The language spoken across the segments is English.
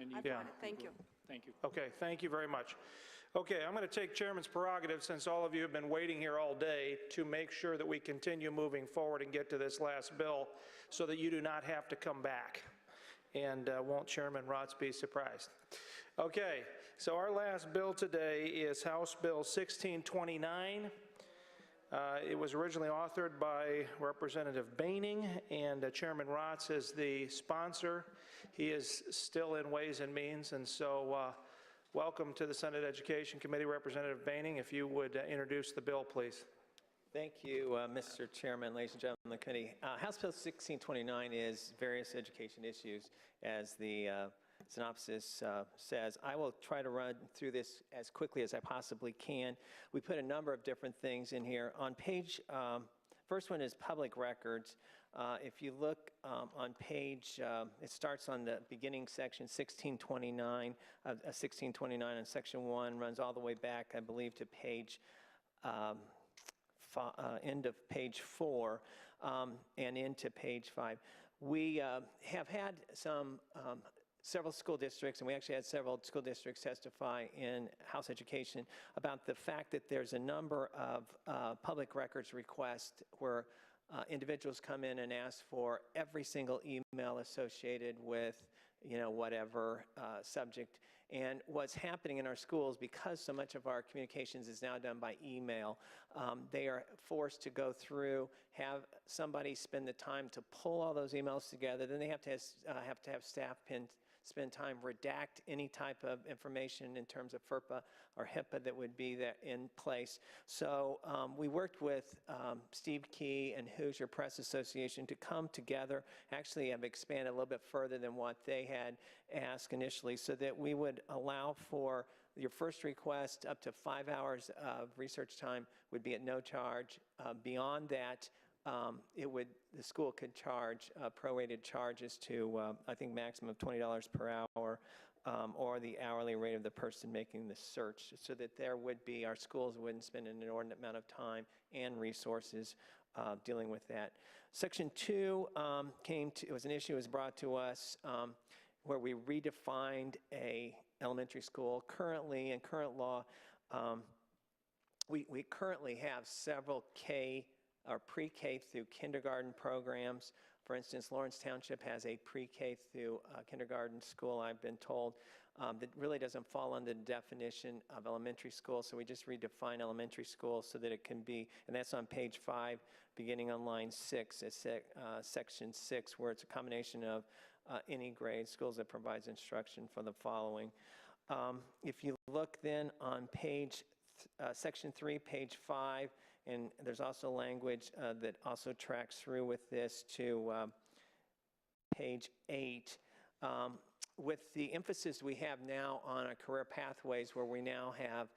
I brought it. Thank you. Thank you. Okay, thank you very much. Okay, I'm going to take Chairman's prerogative, since all of you have been waiting here all day, to make sure that we continue moving forward and get to this last bill so that you do not have to come back. And won't Chairman Rotz be surprised? Okay, so our last bill today is House Bill 1629. It was originally authored by Representative Boehning, and Chairman Rotz is the sponsor. He is still in Ways and Means, and so welcome to the Senate Education Committee, Representative Boehning. If you would introduce the bill, please. Thank you, Mr. Chairman, ladies and gentlemen of the committee. House Bill 1629 is various education issues, as the synopsis says. I will try to run through this as quickly as I possibly can. We put a number of different things in here. On page, first one is public records. If you look on page, it starts on the beginning section 1629, 1629 and section 1 runs all the way back, I believe, to page end of page 4 and into page 5. We have had several school districts, and we actually had several school districts testify in House Education about the fact that there's a number of public records requests where individuals come in and ask for every single email associated with, you know, whatever subject. And what's happening in our schools, because so much of our communications is now done by email, they are forced to go through, have somebody spend the time to pull all those emails together. Then they have to have staff spend time redact any type of information in terms of FERPA or HIPAA that would be there in place. So we worked with Steve Key and Hoosier Press Association to come together, actually have expanded a little bit further than what they had asked initially, so that we would allow for your first request up to 5 hours of research time would be at no charge. Beyond that, the school could charge prorated charges to, I think, maximum of $20 per hour, or the hourly rate of the person making the search, so that there would be, our schools wouldn't spend an inordinate amount of time and resources dealing with that. Section 2 it was an issue was brought to us where we redefined a elementary school. Currently, in current law, we currently have several pre-K through kindergarten programs. For instance, Lawrence Township has a pre-K through kindergarten school, I've been told, that really doesn't fall under the definition of elementary school. So we just redefine elementary school so that it can be, and that's on page 5, beginning on line 6, it's section 6, where it's a combination of any grade, schools that provides instruction for the following. If you look then on page, section 3, page 5, and there's also language that also tracks through with this to page 8. With the emphasis we have now on our career pathways, where we now have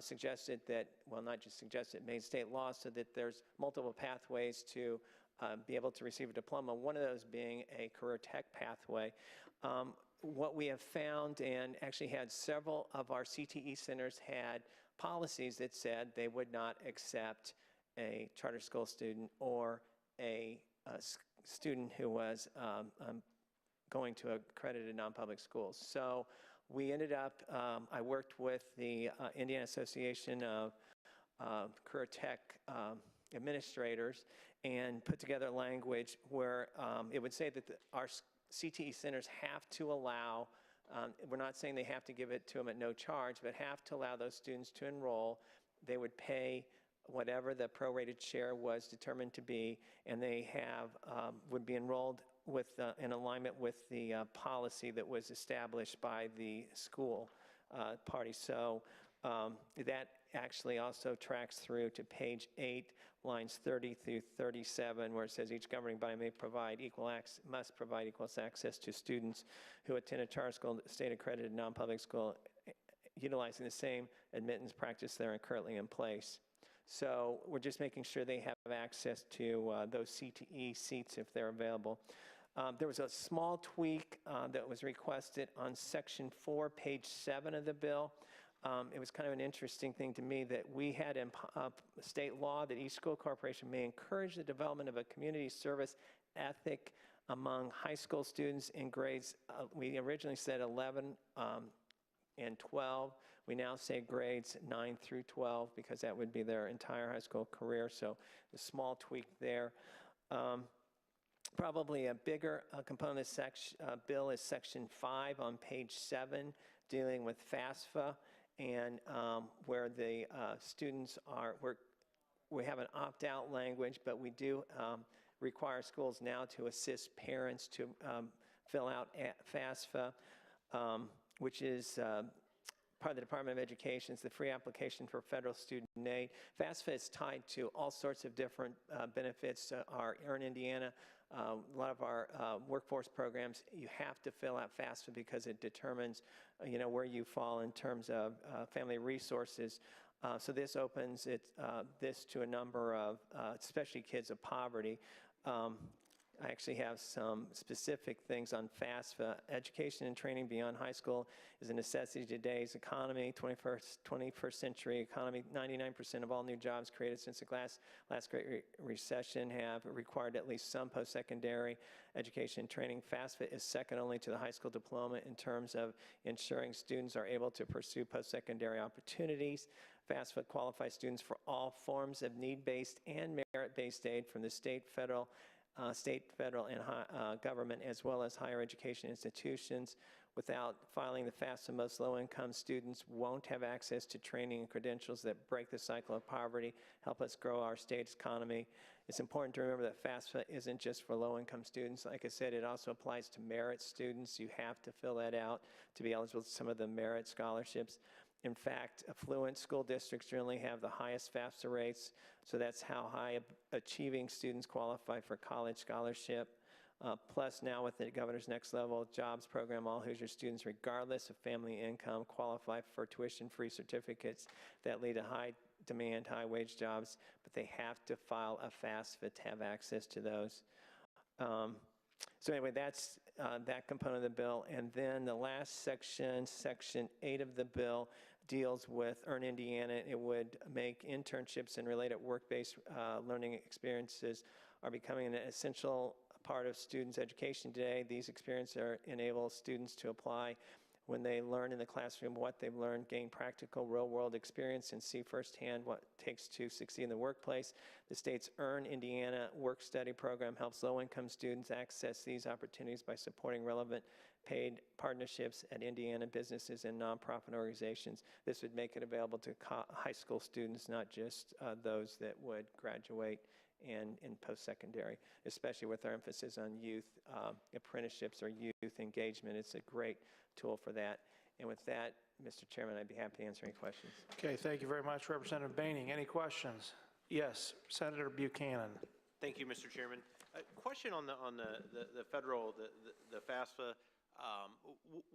suggested that, well, not just suggested, made state law so that there's multiple pathways to be able to receive a diploma, one of those being a career tech pathway. What we have found, and actually had several of our CTE centers had policies that said they would not accept a charter school student or a student who was going to accredited non-public schools. So we ended up, I worked with the Indiana Association of Career Tech Administrators and put together language where it would say that our CTE centers have to allow, we're not saying they have to give it to them at no charge, but have to allow those students to enroll. They would pay whatever the prorated share was determined to be, and they would be enrolled with in alignment with the policy that was established by the school party. So that actually also tracks through to page 8, lines 30 through 37, where it says each governing body must provide equal access to students who attend a charter school, state accredited non-public school, utilizing the same admittance practice that are currently in place. So we're just making sure they have access to those CTE seats if they're available. There was a small tweak that was requested on section 4, page 7 of the bill. It was kind of an interesting thing to me that we had in state law that each school corporation may encourage the development of a community service ethic Among high school students in grades, we originally said 11 and 12. We now say grades 9 through 12 because that would be their entire high school career, so a small tweak there. Probably a bigger component of this bill is Section 5 on page 7, dealing with FAFSA, and where the students are, we have an opt-out language, but we do require schools now to assist parents to fill out FAFSA, which is part of the Department of Education. It's the free application for federal student aid. FAFSA is tied to all sorts of different benefits. Our Earn Indiana, a lot of our workforce programs, you have to fill out FAFSA because it determines, where you fall in terms of family resources. So this opens this to a number of, especially kids of poverty. I actually have some specific things on FAFSA. Education and training beyond high school is a necessity of today's economy, 21st century economy. 99% of all new jobs created since the last Great Recession have required at least some post-secondary education and training. FAFSA is second only to the high school diploma in terms of ensuring students are able to pursue post-secondary opportunities. FAFSA qualifies students for all forms of need-based and merit-based aid from the state, federal, and government, as well as higher education institutions. Without filing the FAFSA, most low-income students won't have access to training and credentials that break the cycle of poverty, help us grow our state's economy. It's important to remember that FAFSA isn't just for low-income students. Like I said, it also applies to merit students. You have to fill that out to be eligible for some of the merit scholarships. In fact, affluent school districts generally have the highest FAFSA rates, so that's how high achieving students qualify for college scholarship. Plus, now with the Governor's Next Level Jobs program, all Hoosier students, regardless of family income, qualify for tuition-free certificates that lead to high demand, high wage jobs, but they have to file a FAFSA to have access to those. So anyway, that's that component of the bill. And then the last section, Section 8 of the bill, deals with Earn Indiana. It would make internships and related work-based learning experiences are becoming an essential part of students' education today. These experiences enable students to apply when they learn in the classroom what they've learned, gain practical real-world experience, and see firsthand what it takes to succeed in the workplace. The state's Earn Indiana work-study program helps low-income students access these opportunities by supporting relevant paid partnerships at Indiana businesses and nonprofit organizations. This would make it available to high school students, not just those that would graduate and in post-secondary, especially with our emphasis on youth apprenticeships or youth engagement. It's a great tool for that. And with that, Mr. Chairman, I'd be happy to answer any questions. Okay, thank you very much, Representative Baining. Any questions? Yes, Senator Buchanan. Thank you, Mr. Chairman. A question on the federal, the FAFSA.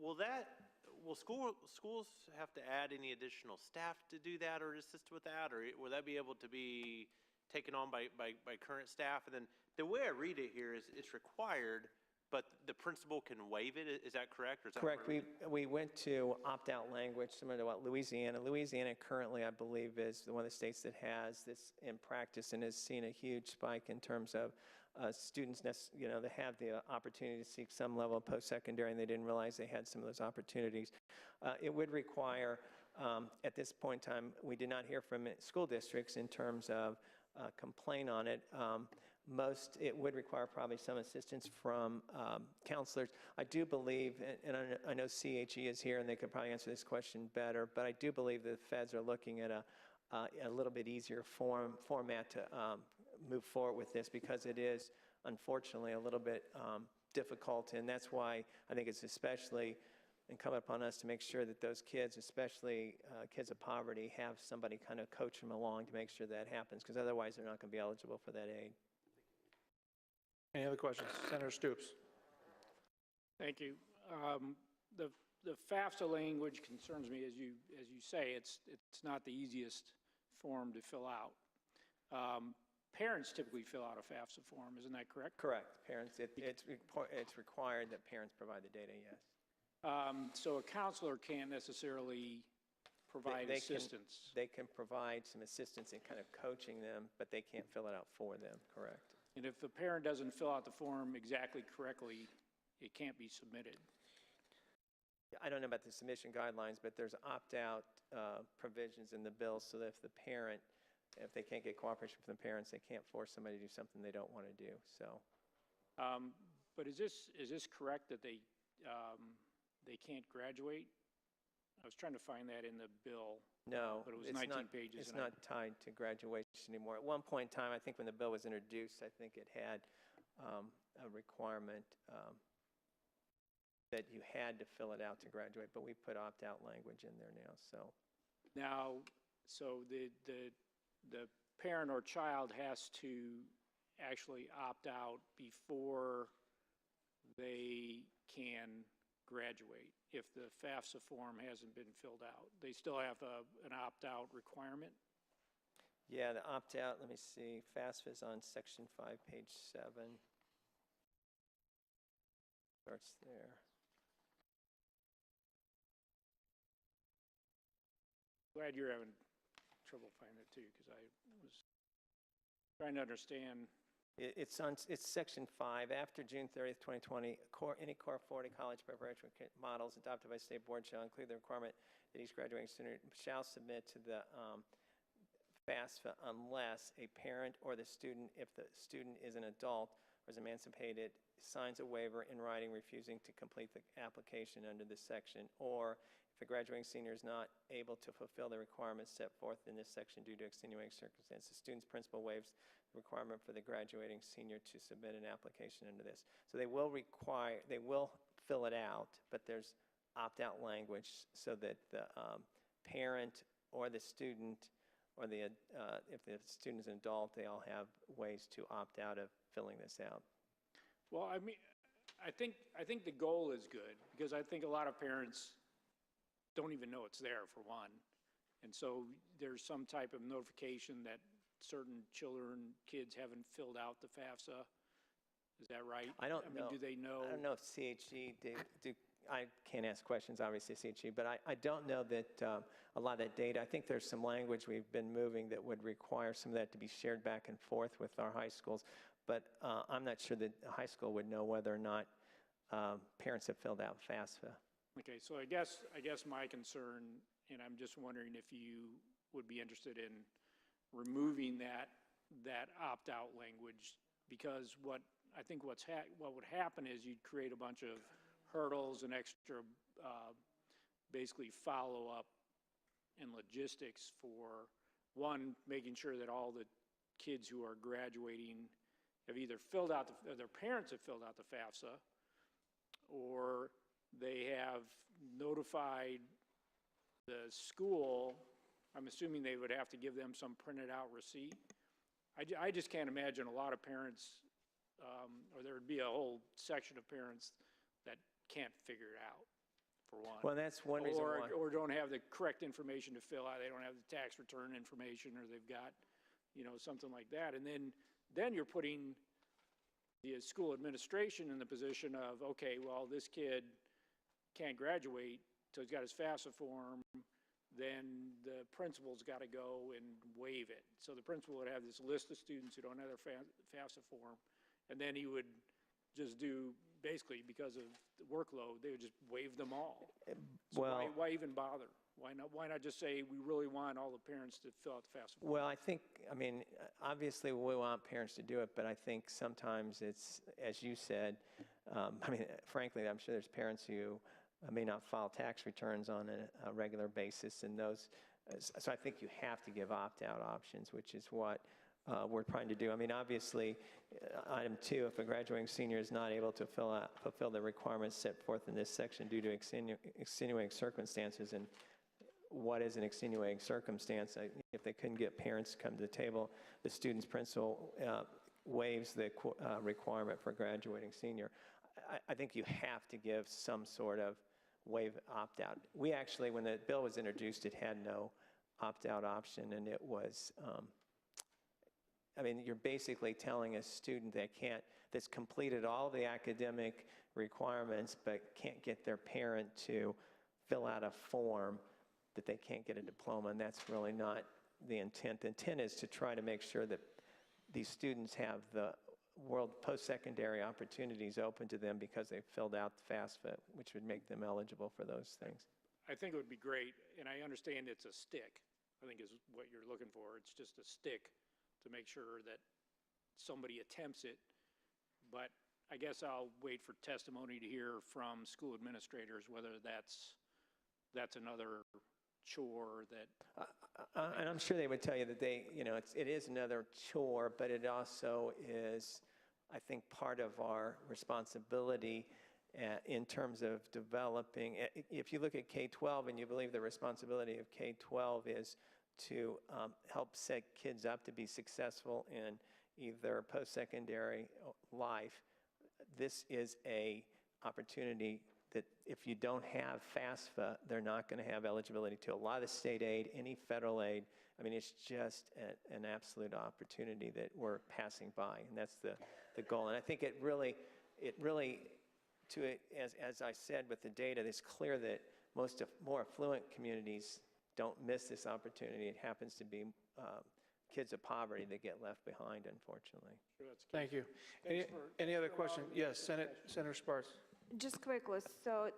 Will schools have to add any additional staff to do that or assist with that, or will that be able to be taken on by current staff? And then the way I read it here is it's required, but the principal can waive it. Is that correct? Or is that correct? We went to opt-out language similar to what Louisiana currently, I believe, is one of the states that has this in practice and has seen a huge spike in terms of students, they have the opportunity to seek some level of post-secondary, and they didn't realize they had some of those opportunities. It would require, at this point in time, we did not hear from school districts in terms of complaint on it. It would require probably some assistance from counselors. I do believe, and I know CHE is here and they could probably answer this question better, but I do believe the feds are looking at a little bit easier format to move forward with this, because it is unfortunately a little bit difficult, and that's why I think it's especially incumbent upon us to make sure that those kids, especially kids of poverty, have somebody kind of coach them along to make sure that happens, because otherwise they're not going to be eligible for that aid. Any other questions? Senator Stoops. Thank you. The FAFSA language concerns me, as you say. It's not the easiest form to fill out. Parents typically fill out a FAFSA form, isn't that correct? Correct. Parents, it's required that parents provide the data, yes. So a counselor can't necessarily provide assistance. They can provide some assistance in kind of coaching them, but they can't fill it out for them, correct? And if the parent doesn't fill out the form exactly correctly, it can't be submitted. I don't know about the submission guidelines, but there's opt-out provisions in the bill so that if the parent, if they can't get cooperation from the parents, they can't force somebody to do something they don't want to do, so. But is this correct that they can't graduate? I was trying to find that in the bill. No, But it was it's 19 not, pages. it's not tied to graduation anymore. At one point in time, I think when the bill was introduced, I think it had a requirement that you had to fill it out to graduate, but we put opt-out language in there now, so. Now, so the parent or child has to actually opt out before they can graduate if the FAFSA form hasn't been filled out. They still have an opt-out requirement? Yeah, the opt-out, let me see, FAFSA is on section 5, page 7. Starts there. Glad you're having trouble finding it too, because I was trying to understand. It's section 5. After June 30th, 2020, any Core 40 college preparatory models adopted by state board shall include the requirement that each graduating student shall submit to the FAFSA unless a parent or the student, if the student is an adult or is emancipated, signs a waiver in writing refusing to complete the application under this section, or if a graduating senior is not able to fulfill the requirements set forth in this section due to extenuating circumstances, the student's principal waives the requirement for the graduating senior to submit an application under this. So they will fill it out, but there's opt-out language so that the parent or the student, or if the student is an adult, they all have ways to opt out of filling this out. Well, I mean, I think the goal is good, because I think a lot of parents don't even know it's there, for one. And so there's some type of notification that certain kids haven't filled out the FAFSA. Is that right? I don't know. Do they know? I don't know if CHE, I can't ask questions, obviously, CHE, but I don't know that a lot of that data, I think there's some language we've been moving that would require some of that to be shared back and forth with our high schools, but I'm not sure that a high school would know whether or not parents have filled out FAFSA. Okay, so I guess my concern, and I'm just wondering if you would be interested in removing that opt-out language, because what would happen is you'd create a bunch of hurdles and extra, basically follow-up and logistics for, one, making sure that all the kids who are graduating have either filled out, their parents have filled out the FAFSA, or they have notified the school. I'm assuming they would have to give them some printed out receipt. I just can't imagine a lot of parents, or there would be a whole section of parents that can't figure it out, for one. Well, that's one reason why. Or don't have the correct information to fill out. They don't have the tax return information, or they've got, something like that. And then you're putting the school administration in the position of, okay, well, this kid can't graduate till he's got his FAFSA form, then the principal's got to go and waive it. So the principal would have this list of students who don't have their FAFSA form, and then he would just do, basically, because of the workload, they would just waive them all. So Well, why even bother? Why not just say, we really want all the parents to fill out the FAFSA form? well, I mean, obviously we want parents to do it, but I think sometimes it's, as you said, frankly, I'm sure there's parents who may not file tax returns on a regular basis, and those, so I think you have to give opt-out options, which is what we're trying to do. I mean, obviously, item 2, if a graduating senior is not able to fulfill the requirements set forth in this section due to extenuating circumstances, and what is an extenuating circumstance? If they couldn't get parents to come to the table, the student's principal waives the requirement for graduating senior. I think you have to give some sort of waive opt-out. We actually, when the bill was introduced, it had no opt-out option, and it was, you're basically telling a student that's completed all the academic requirements but can't get their parent to fill out a form, that they can't get a diploma, and that's really not the intent. The intent is to try to make sure that these students have the world post-secondary opportunities open to them because they've filled out the FAFSA, which would make them eligible for those things. I think it would be great, and I understand it's a stick, I think is what you're looking for. It's just a stick to make sure that somebody attempts it. But I guess I'll wait for testimony to hear from school administrators whether that's another chore that. And I'm sure they would tell you that it is another chore, but it also is, I think, part of our responsibility in terms of developing. If you look at K-12 and you believe the responsibility of K-12 is to help set kids up to be successful in either post-secondary life, this is a opportunity that if you don't have FAFSA, they're not going to have eligibility to a lot of the state aid, any federal aid. I mean, it's just an absolute opportunity that we're passing by, and that's the goal. And I think it really, as I said with the data, it's clear that more affluent communities don't miss this opportunity. It happens to be kids of poverty that get left behind, unfortunately. Thank you. Any other question? Yes, Senator Sparks. Just quickly, so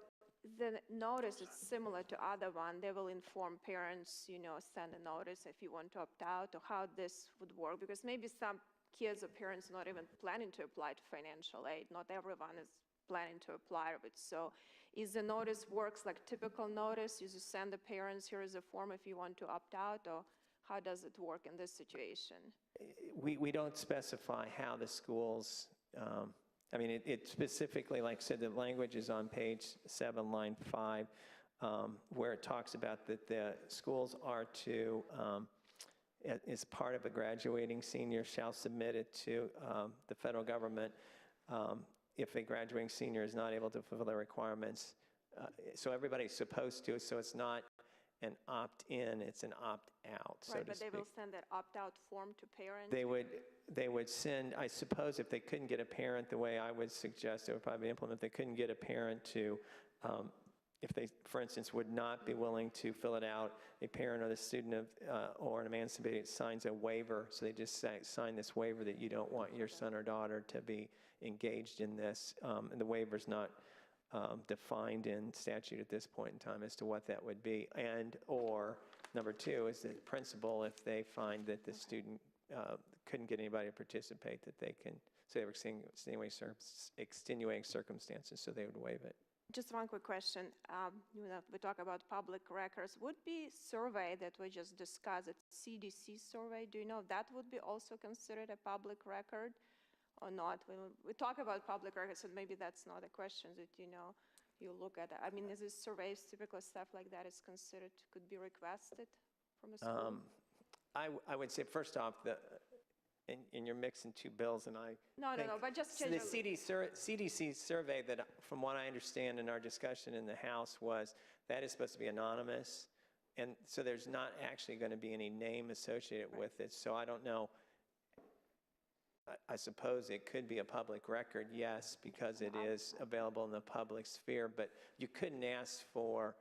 the notice is similar to other one. They will inform parents, send a notice if you want to opt out, or how this would work, because maybe some kids or parents not even planning to apply to financial aid. Not everyone is planning to apply of it. So is the notice works like typical notice? You just send the parents, here is a form if you want to opt out, or how does it work in this situation? We don't specify how the schools, I mean, it specifically, like I said, the language is on page 7, line 5, where it talks about that the schools are to, as part of a graduating senior, shall submit it to the federal government if a graduating senior is not able to fulfill their requirements. So everybody's supposed to, so it's not an opt-in, it's an opt-out, so Right, to but speak. they will send that opt-out form to parents? They would send, I suppose if they couldn't get a parent, the way I would suggest it would probably implement, if they couldn't get a parent to, if they, for instance, would not be willing to fill it out, a parent or the student or an emancipated signs a waiver, so they just sign this waiver that you don't want your son or daughter to be engaged in this, and the waiver's not defined in statute at this point in time as to what that would be. And or number 2 is the principal, if they find that the student couldn't get anybody to participate, that they can say they were extenuating circumstances, so they would waive it. Just one quick question. We talk about public records. Would be survey that we just discussed, a CDC survey, do you know if that would be also considered a public record or not? We talk about public records, and maybe that's not a question that you look at. I mean, is this surveys, typical stuff like that is considered, could be requested from a school? I would say, first off, and you're mixing two bills, and I No, but just so the CDC survey that, from what I understand in our discussion in the House, was that is supposed to be anonymous, and so there's not actually going to be any name associated with it, so I don't know. I suppose it could be a public record, yes, because it is available in the public sphere, but you couldn't ask for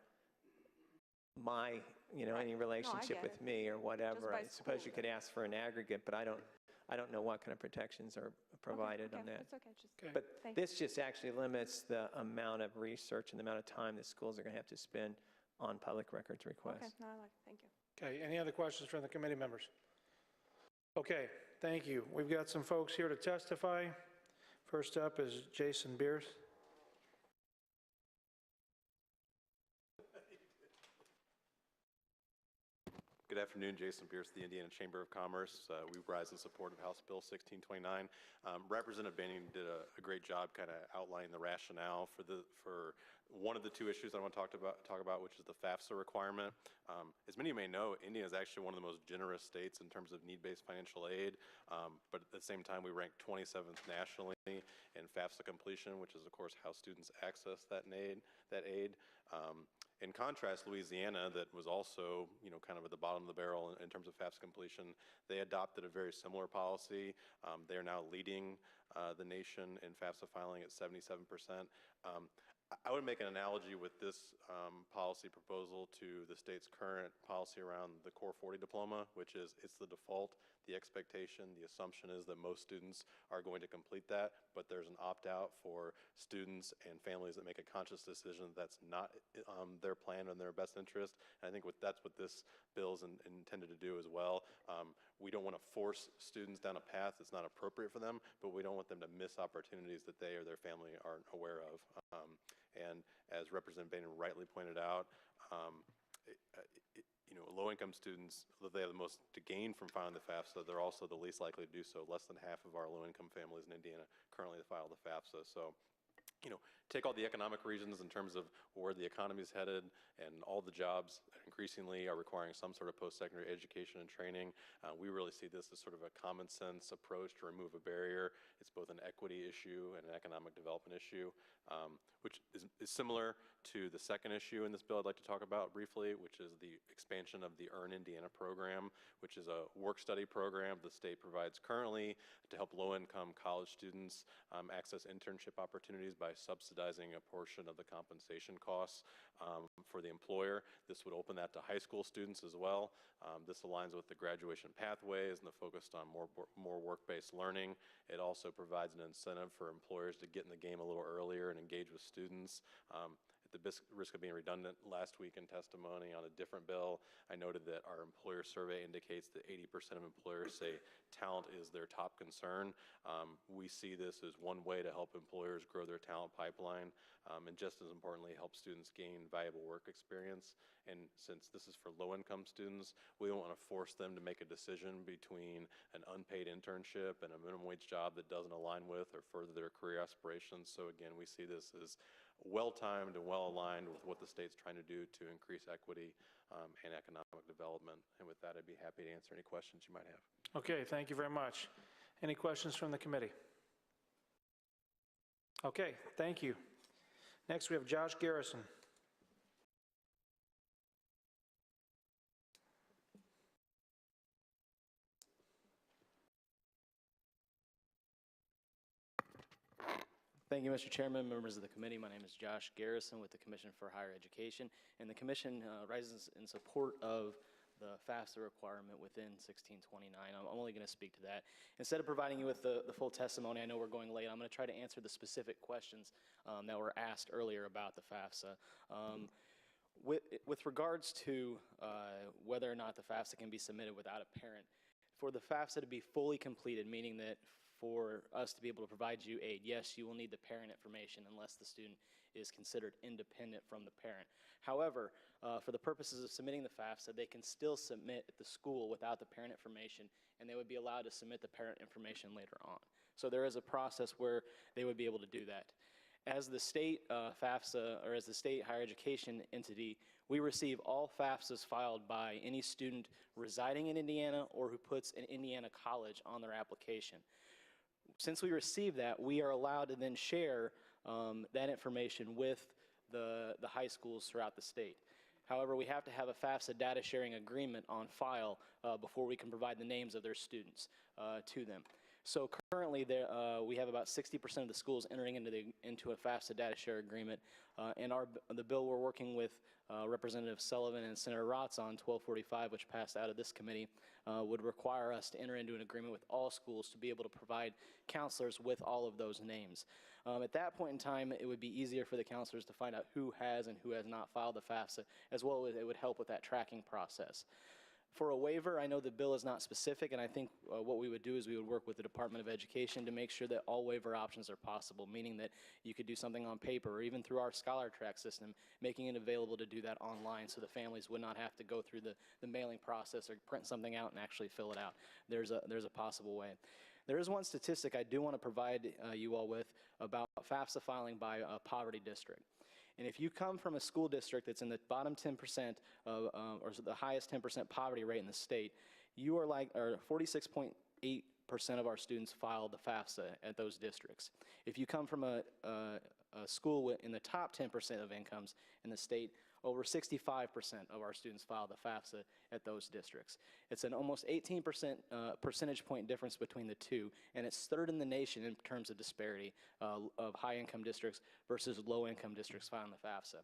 my, any relationship with me or whatever. I suppose you could ask for an aggregate, but I don't know what kind of protections are provided on that. That's okay. But this just actually limits the amount of research and the amount of time that schools are going to have to spend on public records requests. Okay, no, thank you. Okay, any other questions from the committee members? Okay, thank you. We've got some folks here to testify. First up is Jason Bierce. Good afternoon, Jason Bierce, the Indiana Chamber of Commerce. We rise in support of House Bill 1629. Representative Banning did a great job kind of outlining the rationale for one of the two issues I want to talk about, which is the FAFSA requirement. As many of you may know, Indiana is actually one of the most generous states in terms of need-based financial aid, but at the same time, we rank 27th nationally in FAFSA completion, which is, of course, how students access that aid. In contrast, Louisiana, that was also, kind of at the bottom of the barrel in terms of FAFSA completion, they adopted a very similar policy. They are now leading the nation in FAFSA filing at 77%. I would make an analogy with this policy proposal to the state's current policy around the Core 40 diploma, which is it's the default, the expectation, the assumption is that most students are going to complete that, but there's an opt-out for students and families that make a conscious decision that's not their plan or in their best interest. And I think that's what this bill is intended to do as well. We don't want to force students down a path that's not appropriate for them, but we don't want them to miss opportunities that they or their family aren't aware of. And as Representative Boehner rightly pointed out, low-income students, they have the most to gain from filing the FAFSA. They're also the least likely to do so. Less than half of our low-income families in Indiana currently file the FAFSA. So, take all the economic reasons in terms of where the economy is headed and all the jobs increasingly are requiring some sort of post-secondary education and training. We really see this as sort of a common sense approach to remove a barrier. It's both an equity issue and an economic development issue, which is similar to the second issue in this bill I'd like to talk about briefly, which is the expansion of the Earn Indiana program, which is a work-study program the state provides currently to help low-income college students access internship opportunities by subsidizing a portion of the compensation costs for the employer. This would open that to high school students as well. This aligns with the graduation pathways and the focus on more work-based learning. It also provides an incentive for employers to get in the game a little earlier and engage with students. At the risk of being redundant, last week in testimony on a different bill, I noted that our employer survey indicates that 80% of employers say talent is their top concern. We see this as one way to help employers grow their talent pipeline, and just as importantly, help students gain valuable work experience. And since this is for low-income students, we don't want to force them to make a decision between an unpaid internship and a minimum wage job that doesn't align with or further their career aspirations. So again, we see this as well-timed and well-aligned with what the state's trying to do to increase equity and economic development. And with that, I'd be happy to answer any questions you might have. Okay, thank you very much. Any questions from the committee? Okay, thank you. Next, we have Josh Garrison. Thank you, Mr. Chairman, members of the committee. My name is Josh Garrison with the Commission for Higher Education, and the Commission rises in support of the FAFSA requirement within 1629. I'm only going to speak to that. Instead of providing you with the full testimony, I know we're going late, I'm going to try to answer the specific questions that were asked earlier about the FAFSA. With regards to whether or not the FAFSA can be submitted without a parent, for the FAFSA to be fully completed, meaning that for us to be able to provide you aid, yes, you will need the parent information unless the student is considered independent from the parent. However, for the purposes of submitting the FAFSA, they can still submit at the school without the parent information, and they would be allowed to submit the parent information later on. So there is a process where they would be able to do that. As the state FAFSA, or as the state higher education entity, we receive all FAFSAs filed by any student residing in Indiana or who puts an Indiana college on their application. Since we receive that, we are allowed to then share that information with the high schools throughout the state. However, we have to have a FAFSA data sharing agreement on file before we can provide the names of their students to them. So currently, we have about 60% of the schools entering into a FAFSA data share agreement, and the bill we're working with Representative Sullivan and Senator Rotz on, 1245, which passed out of this committee, would require us to enter into an agreement with all schools to be able to provide counselors with all of those names. At that point in time, it would be easier for the counselors to find out who has and who has not filed the FAFSA, as well as it would help with that tracking process. For a waiver, I know the bill is not specific, and I think what we would do is we would work with the Department of Education to make sure that all waiver options are possible, meaning that you could do something on paper or even through our Scholar Track system, making it available to do that online so the families would not have to go through the mailing process or print something out and actually fill it out. There's a possible way. There is one statistic I do want to provide you all with about FAFSA filing by a poverty district. And if you come from a school district that's in the bottom 10% of, or the highest 10% poverty rate in the state, you are like, or 46.8% of our students filed the FAFSA at those districts. If you come from a school in the top 10% of incomes in the state, over 65% of our students file the FAFSA at those districts. It's an almost 18% percentage point difference between the two, and it's third in the nation in terms of disparity of high-income districts versus low-income districts filing the FAFSA.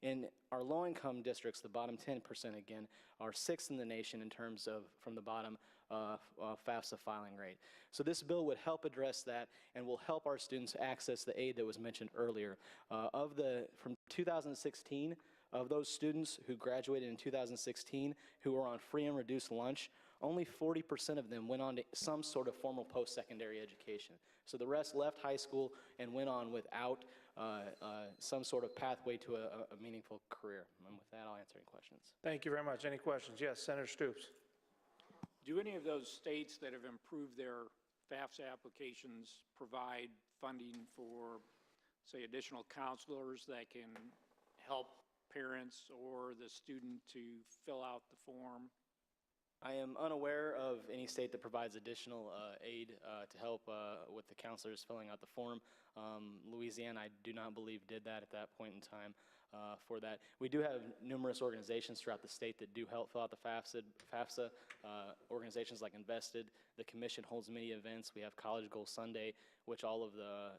In our low-income districts, the bottom 10% again, are sixth in the nation in terms of, from the bottom, FAFSA filing rate. So this bill would help address that and will help our students access the aid that was mentioned earlier. From 2016, of those students who graduated in 2016 who were on free and reduced lunch, only 40% of them went on to some sort of formal post-secondary education. So the rest left high school and went on without some sort of pathway to a meaningful career. And with that, I'll answer any questions. Thank you very much. Any questions? Yes, Senator Stoops. Do any of those states that have improved their FAFSA applications provide funding for, say, additional counselors that can help parents or the student to fill out the form? I am unaware of any state that provides additional aid to help with the counselors filling out the form. Louisiana, I do not believe, did that at that point in time for that. We do have numerous organizations throughout the state that do help fill out the FAFSA. Organizations like Invested, the commission holds many events. We have College Goal Sunday, which all of the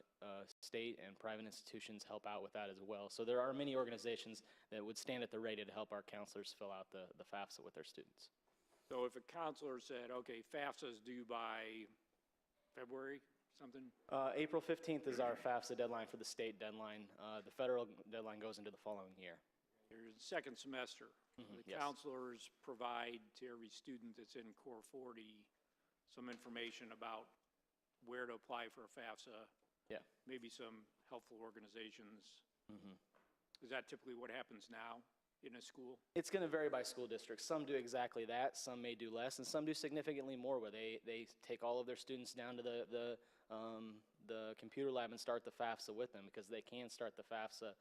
state and private institutions help out with that as well. So there are many organizations that would stand at the ready to help our counselors fill out the FAFSA with their students. So if a counselor said, okay, FAFSA is due by February, something? April 15th is our FAFSA deadline for the state deadline. The federal deadline goes into the following year. There's second semester. The yes. counselors provide to every student that's in Core 40 some information about where to apply for a FAFSA. Yeah. Maybe some helpful organizations. Is that typically what happens now in a school? It's going to vary by school district. Some do exactly that, some may do less, and some do significantly more, where they take all of their students down to the computer lab and start the FAFSA with them, because they can start the FAFSA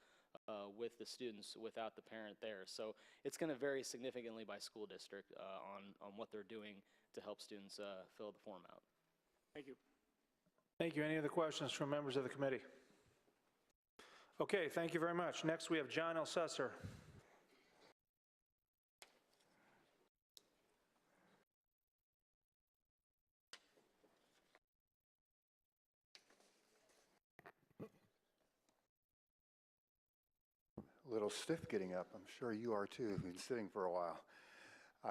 with the students without the parent there. So it's going to vary significantly by school district on what they're doing to help students fill the form out. Thank you. Thank you. Any other questions from members of the committee? Okay, thank you very much. Next, we have John Elsesser. A little stiff getting up. I'm sure you are too. Been sitting for a while.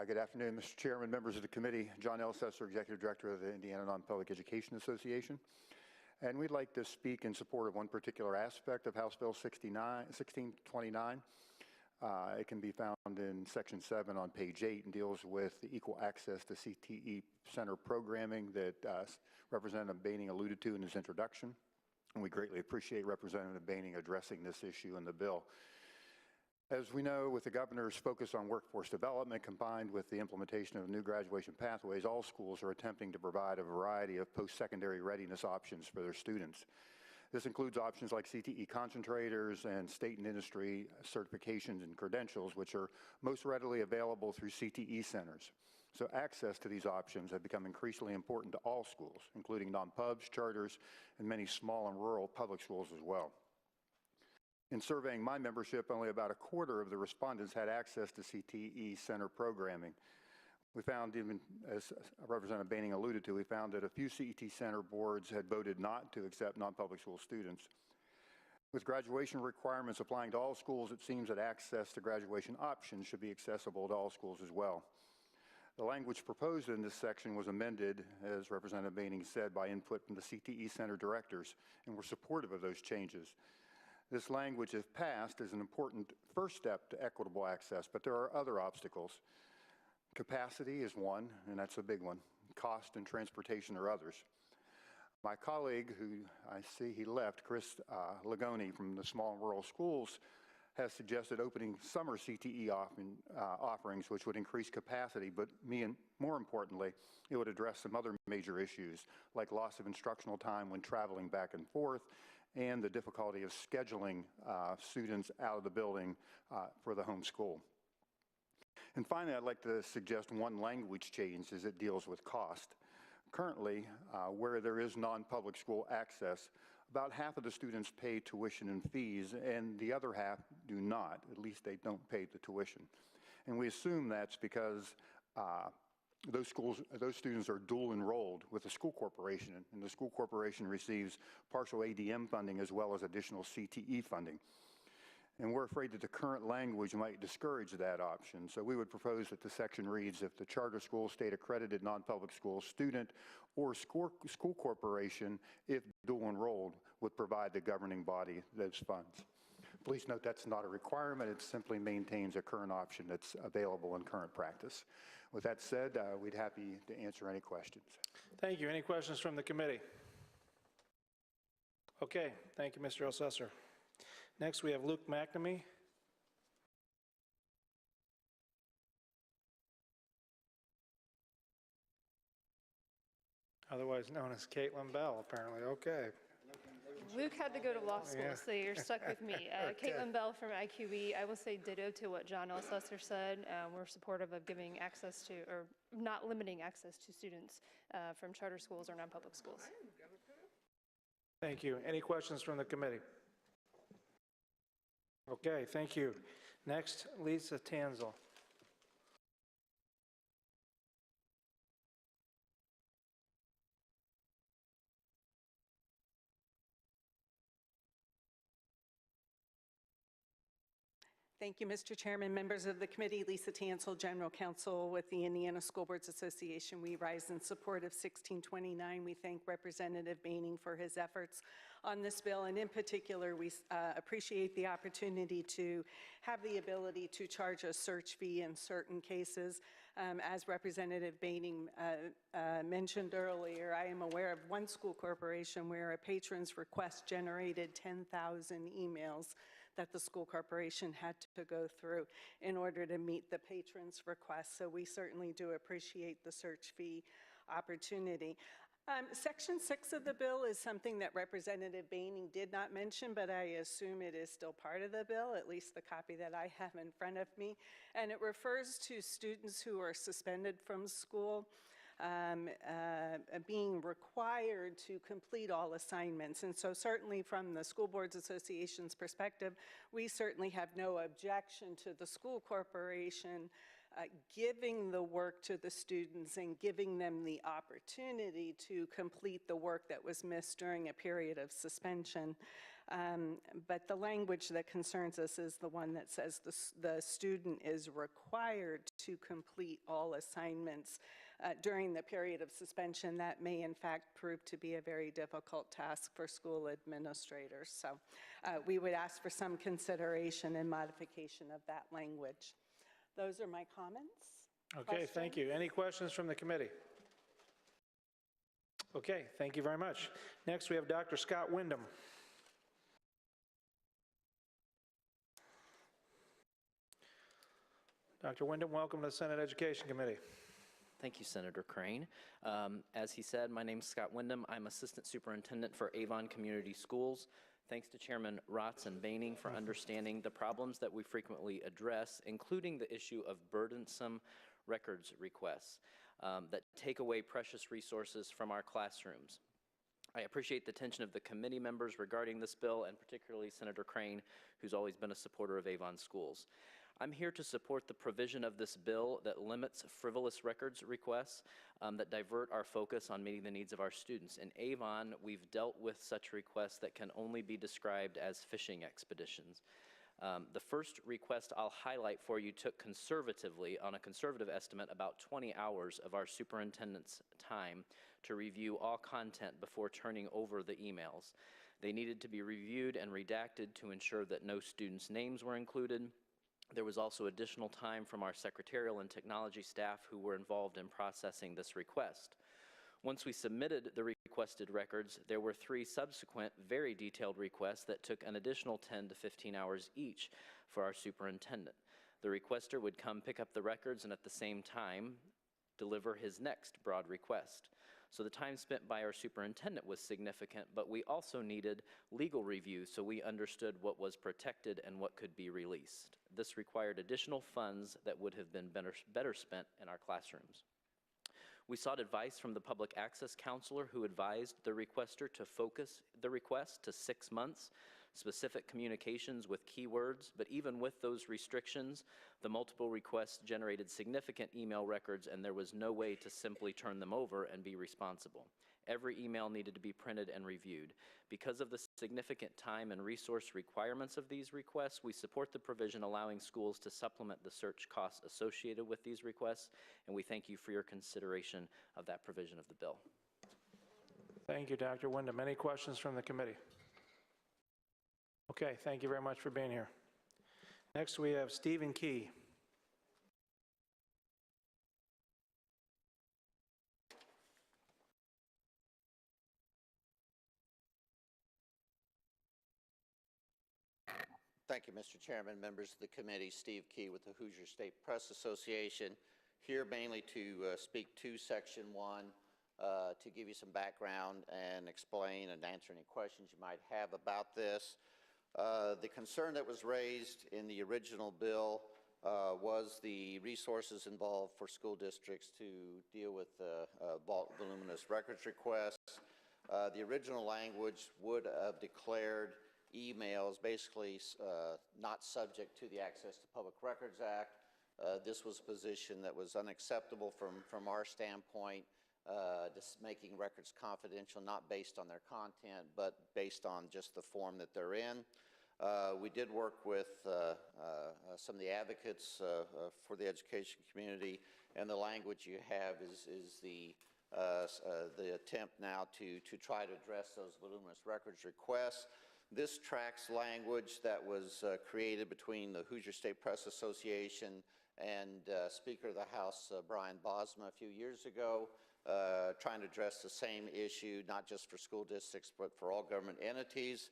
Good afternoon, Mr. Chairman, members of the committee. John Elsesser, Executive Director of the Indiana Non-Public Education Association. And we'd like to speak in support of one particular aspect of House Bill 1629. It can be found in Section 7 on page 8 and deals with the equal access to CTE Center programming that Representative Boehning alluded to in his introduction. And we greatly appreciate Representative Boehning addressing this issue in the bill. As we know, with the governor's focus on workforce development combined with the implementation of new graduation pathways, all schools are attempting to provide a variety of post-secondary readiness options for their students. This includes options like CTE concentrators and state and industry certifications and credentials, which are most readily available through CTE centers. So access to these options have become increasingly important to all schools, including non-pubs, charters, and many small and rural public schools as well. In surveying my membership, only about a quarter of the respondents had access to CTE center programming. We found, even as Representative Boehning alluded to, we found that a few CET center boards had voted not to accept non-public school students. With graduation requirements applying to all schools, it seems that access to graduation options should be accessible to all schools as well. The language proposed in this section was amended, as Representative Boehning said, by input from the CTE center directors, and we're supportive of those changes. This language, if passed, is an important first step to equitable access, but there are other obstacles. Capacity is one, and that's a big one. Cost and transportation are others. My colleague, who I see he left, Chris Lagoni from the Small and Rural Schools, has suggested opening summer CTE offerings, which would increase capacity, but more importantly, it would address some other major issues, like loss of instructional time when traveling back and forth, and the difficulty of scheduling students out of the building for the home school. And finally, I'd like to suggest one language change as it deals with cost. Currently, where there is non-public school access, About half of the students pay tuition and fees, and the other half do not. At least they don't pay the tuition. And we assume that's because those students are dual enrolled with the school corporation, and the school corporation receives partial ADM funding as well as additional CTE funding. And we're afraid that the current language might discourage that option. So we would propose that the section reads, if the charter school, state accredited non-public school student or school corporation, if dual enrolled, would provide the governing body those funds. Please note that's not a requirement. It simply maintains a current option that's available in current practice. With that said, we'd be happy to answer any questions. Thank you. Any questions from the committee? Okay, thank you, Mr. Assessor. Next, we have Luke McNamee. Otherwise known as Caitlin Bell, apparently. Okay. Luke had to go to law school, Yeah. so you're stuck with me. Okay. Caitlin Bell from IQE. I will say ditto to what John Elsesser said. We're supportive of giving access to, or not limiting access to students from charter schools or non-public schools. Thank you. Any questions from the committee? Okay, thank you. Next, Lisa Tanzel. Thank you, Mr. Chairman, members of the committee. Lisa Tansel, General Counsel with the Indiana School Boards Association. We rise in support of 1629. We thank Representative Boehning for his efforts on this bill, and in particular, we appreciate the opportunity to have the ability to charge a search fee in certain cases. As Representative Boehning mentioned earlier, I am aware of one school corporation where a patron's request generated 10,000 emails that the school corporation had to go through in order to meet the patron's request. So we certainly do appreciate the search fee opportunity. Section 6 of the bill is something that Representative Boehning did not mention, but I assume it is still part of the bill, at least the copy that I have in front of me. And it refers to students who are suspended from school being required to complete all assignments. And so certainly from the School Boards Association's perspective, we certainly have no objection to the school corporation giving the work to the students and giving them the opportunity to complete the work that was missed during a period of suspension. But the language that concerns us is the one that says the student is required to complete all assignments during the period of suspension. That may in fact prove to be a very difficult task for school administrators. So we would ask for some consideration and modification of that language. Those are my comments. Okay, thank you. Any questions from the committee? Okay, thank you very much. Next, we have Dr. Scott Wyndham. Dr. Wyndham, welcome to the Senate Education Committee. Thank you, Senator Crane. As he said, my name is Scott Wyndham. I'm Assistant Superintendent for Avon Community Schools. Thanks to Chairman Rotz and Boehning for understanding the problems that we frequently address, including the issue of burdensome records requests that take away precious resources from our classrooms. I appreciate the attention of the committee members regarding this bill, and particularly Senator Crane, who's always been a supporter of Avon schools. I'm here to support the provision of this bill that limits frivolous records requests that divert our focus on meeting the needs of our students. In Avon, we've dealt with such requests that can only be described as fishing expeditions. The first request I'll highlight for you took conservatively, on a conservative estimate, about 20 hours of our superintendent's time to review all content before turning over the emails. They needed to be reviewed and redacted to ensure that no students' names were included. There was also additional time from our secretarial and technology staff who were involved in processing this request. Once we submitted the requested records, there were 3 subsequent, very detailed requests that took an additional 10 to 15 hours each for our superintendent. The requester would come pick up the records and at the same time deliver his next broad request. So the time spent by our superintendent was significant, but we also needed legal review so we understood what was protected and what could be released. This required additional funds that would have been better spent in our classrooms. We sought advice from the public access counselor who advised the requester to focus the request to 6 months, specific communications with keywords, but even with those restrictions, the multiple requests generated significant email records and there was no way to simply turn them over and be responsible. Every email needed to be printed and reviewed. Because of the significant time and resource requirements of these requests, we support the provision allowing schools to supplement the search costs associated with these requests, and we thank you for your consideration of that provision of the bill. Thank you, Dr. Wyndham. Any questions from the committee? Okay, thank you very much for being here. Next, we have Stephen Key. Thank you, Mr. Chairman, members of the committee. Steve Key with the Hoosier State Press Association, here mainly to speak to Section 1, to give you some background and explain and answer any questions you might have about this. The concern that was raised in the original bill was the resources involved for school districts to deal with voluminous records requests. The original language would have declared emails basically not subject to the Access to Public Records Act. This was a position that was unacceptable from our standpoint, just making records confidential, not based on their content, but based on just the form that they're in. We did work with some of the advocates for the education community, and the language you have is the attempt now to try to address those voluminous records requests. This tracks language that was created between the Hoosier State Press Association and Speaker of the House, Brian Bosma, a few years ago, trying to address the same issue, not just for school districts, but for all government entities.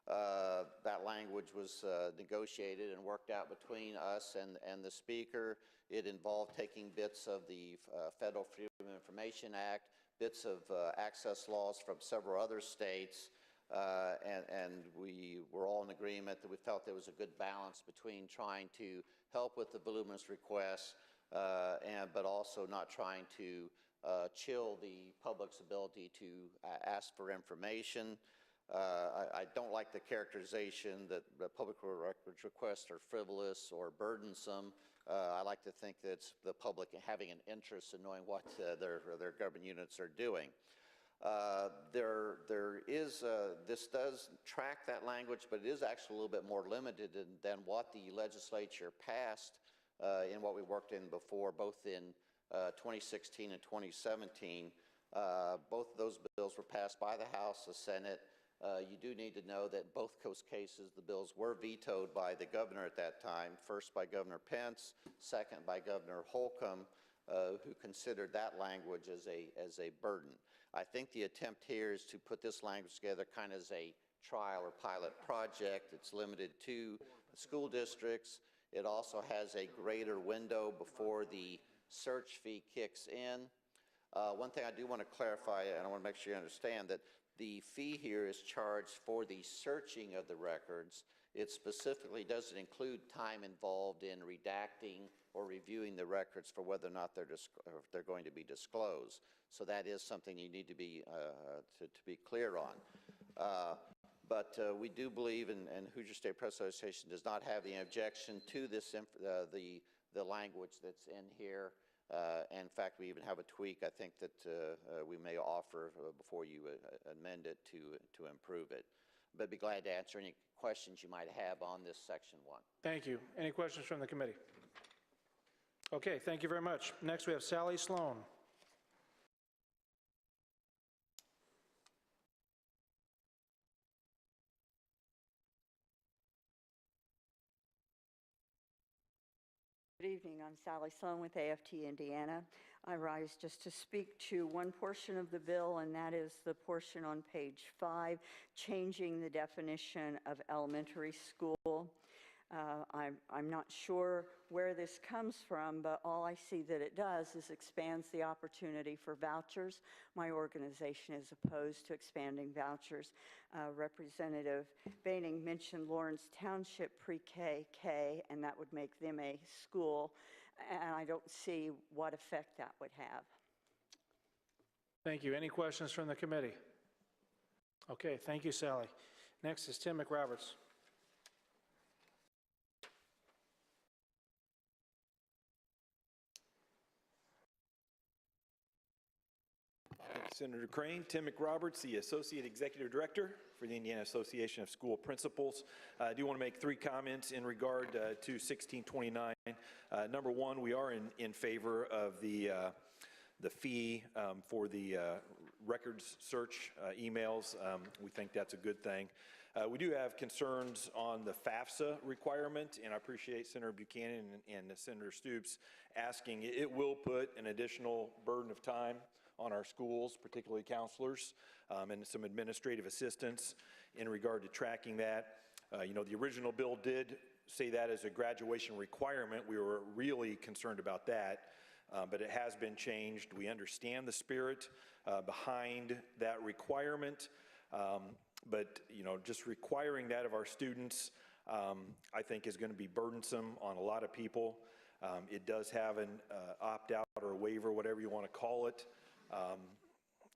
That language was negotiated and worked out between us and the Speaker. It involved taking bits of the Federal Freedom of Information Act, bits of access laws from several other states, and we were all in agreement that we felt there was a good balance between trying to help with the voluminous requests, but also not trying to chill the public's ability to ask for information. I don't like the characterization that public records requests are frivolous or burdensome. I like to think that it's the public having an interest in knowing what their government units are doing. This does track that language, but it is actually a little bit more limited than what the legislature passed in what we worked in before, both in 2016 and 2017. Both of those bills were passed by the House, the Senate. You do need to know that in both those cases, the bills were vetoed by the governor at that time, first by Governor Pence, second by Governor Holcomb, who considered that language as a burden. I think the attempt here is to put this language together kind of as a trial or pilot project. It's limited to school districts. It also has a greater window before the search fee kicks in. One thing I do want to clarify, and I want to make sure you understand, that the fee here is charged for the searching of the records. It specifically doesn't include time involved in redacting or reviewing the records for whether or not they're going to be disclosed. So that is something you need to be clear on. But we do believe, and Hoosier State Press Association does not have any objection to this, the language that's in here. In fact, we even have a tweak, I think, that we may offer before you amend it to improve it. But be glad to answer any questions you might have on this Section 1. Thank you. Any questions from the committee? Okay, thank you very much. Next, we have Sally Sloan. Good evening. I'm Sally Sloan with AFT Indiana. I rise just to speak to one portion of the bill, and that is the portion on page 5, changing the definition of elementary school. I'm not sure where this comes from, but all I see that it does is expands the opportunity for vouchers. My organization is opposed to expanding vouchers. Representative Boehning mentioned Lawrence Township Pre-K, and that would make them a school, and I don't see what effect that would have. Thank you. Any questions from the committee? Okay, thank you, Sally. Next is Tim McRoberts. Senator Crane, Tim McRoberts, the Associate Executive Director for the Indiana Association of School Principals. I do want to make 3 comments in regard to 1629. Number one, we are in favor of the fee for the records search emails. We think that's a good thing. We do have concerns on the FAFSA requirement, and I appreciate Senator Buchanan and Senator Stoops asking. It will put an additional burden of time on our schools, particularly counselors, and some administrative assistance in regard to tracking that. You know, the original bill did say that as a graduation requirement. We were really concerned about that, but it has been changed. We understand the spirit behind that requirement, but, you know, just requiring that of our students, I think is going to be burdensome on a lot of people. It does have an opt-out or a waiver, whatever you want to call it.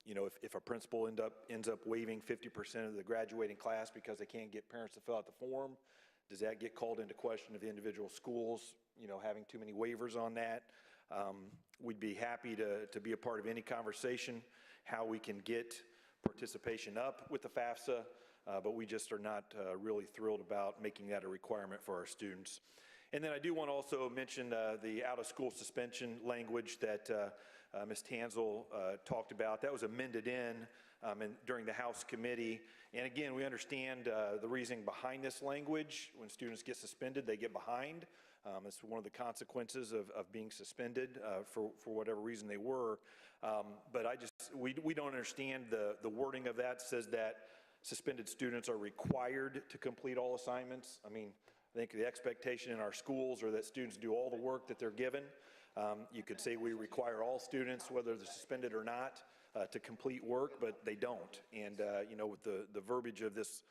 You know, if a principal ends up waiving 50% of the graduating class because they can't get parents to fill out the form, does that get called into question of the individual schools, you know, having too many waivers on that? We'd be happy to be a part of any conversation, how we can get participation up with the FAFSA, but we just are not really thrilled about making that a requirement for our students. And then I do want to also mention the out-of-school suspension language that Ms. Tanzel talked about. That was amended during the House committee. And again, we understand the reasoning behind this language. When students get suspended, they get behind. It's one of the consequences of being suspended for whatever reason they were. But we don't understand the wording of that. It says that suspended students are required to complete all assignments. I mean, I think the expectation in our schools are that students do all the work that they're given. You could say we require all students, whether they're suspended or not, to complete work, but they don't. And, you know, with the verbiage of this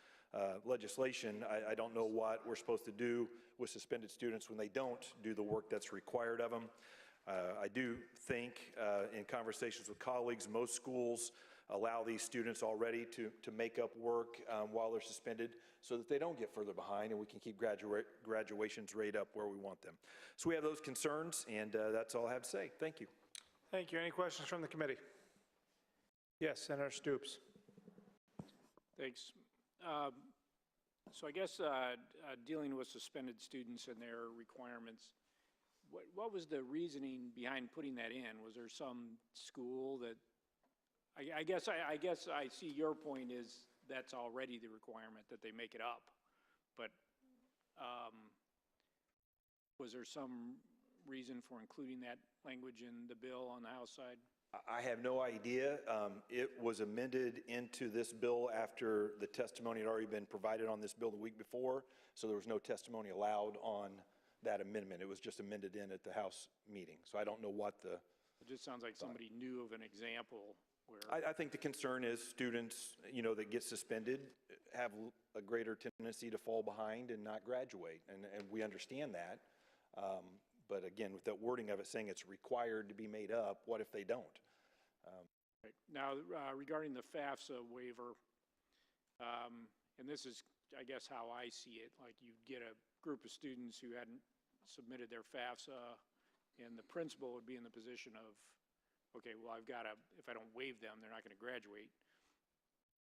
legislation, I don't know what we're supposed to do with suspended students when they don't do the work that's required of them. I do think in conversations with colleagues, most schools allow these students already to make up work while they're suspended so that they don't get further behind and we can keep graduations rate up where we want them. So we have those concerns, and that's all I have to say. Thank you. Thank you. Any questions from the committee? Yes, Senator Stoops. Thanks. So I guess dealing with suspended students and their requirements, what was the reasoning behind putting that in? Was there some school that, I guess I see your point is that's already the requirement, that they make it up. But was there some reason for including that language in the bill on the House side? I have no idea. It was amended into this bill after the testimony had already been provided on this bill the week before, so there was no testimony allowed on that amendment. It was just amended in at the House meeting. So I don't know what the... It just sounds like somebody knew of an example where... I think the concern is students, you know, that get suspended have a greater tendency to fall behind and not graduate, and we understand that. But again, with that wording of it saying it's required to be made up, what if they don't? Right. Now, regarding the FAFSA waiver, and this is, I guess, how I see it, like you get a group of students who hadn't submitted their FAFSA, and the principal would be in the position of, okay, well, I've got to, if I don't waive them, they're not going to graduate.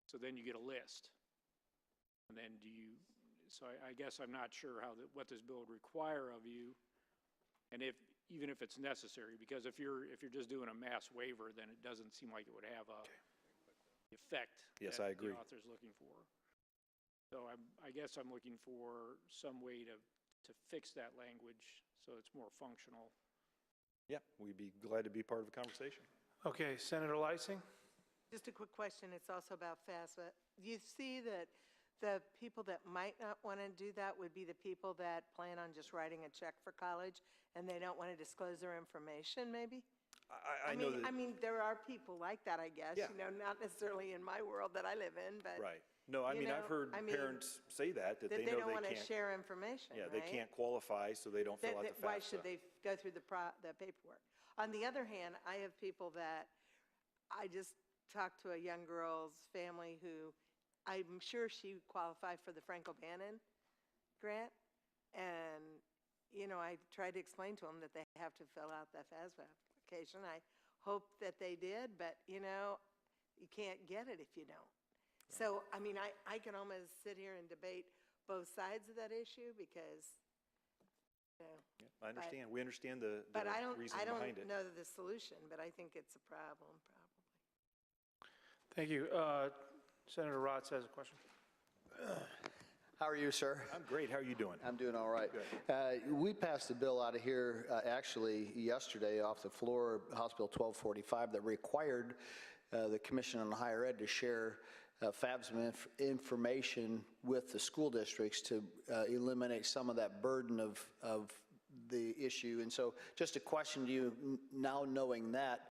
So then you get a list. And then so I guess I'm not sure what this bill would require of you, and even if it's necessary, because if you're just doing a mass waiver, then it doesn't seem like it would have the effect yes, that I agree. the author's looking for. So I guess I'm looking for some way to fix that language so it's more functional. Yeah, we'd be glad to be part of the conversation. Okay, Senator Leising? Just a quick question. It's also about FAFSA. You see that the people that might not want to do that would be the people that plan on just writing a check for college and they don't want to disclose their information, maybe? I know that... I mean, there are people like that, I guess, Yeah. you know, not necessarily in my world that I live in, but. Right. No, I mean, I've heard parents say that they know they don't want to share information, yeah, right? they can't qualify, so they don't fill out the FAFSA. Why should they go through the paperwork? On the other hand, I have people that I just talked to a young girl's family who, I'm sure she qualified for the Frank O'Bannon grant. And, you know, I tried to explain to them that they have to fill out that FAFSA application. I hope that they did, but, you know, you can't get it if you don't. So, I mean, I can almost sit here and debate both sides of that issue because, you know. I understand. We understand the But reason I don't behind it. know the solution, but I think it's a problem, probably. Thank you. Senator Rotz has a question. How are you, sir? I'm great. How are you doing? I'm doing all right. We passed a bill out of here actually yesterday off the floor, House Bill 1245, that required the Commission on Higher Ed to share FAFSA information with the school districts to eliminate some of that burden of the issue. And so just a question to you, now knowing that,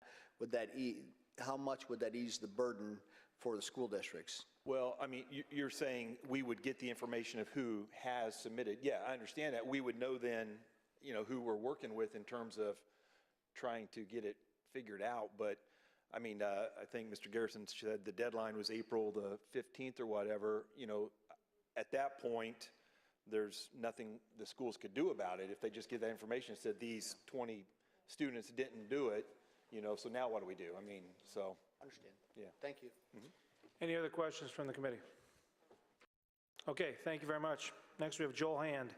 how much would that ease the burden for the school districts? Well, I mean, you're saying we would get the information of who has submitted. Yeah, I understand that. We would know then, you know, who we're working with in terms of trying to get it figured out. But I mean, I think Mr. Garrison said the deadline was April the 15th or whatever. You know, at that point, there's nothing the schools could do about it if they just get that information and said these 20 students didn't do it, you know, so now what do we do? I mean, so. Understand. Yeah. Thank you. Any other questions from the committee? Okay, thank you very much. Next, we have Joel Hand.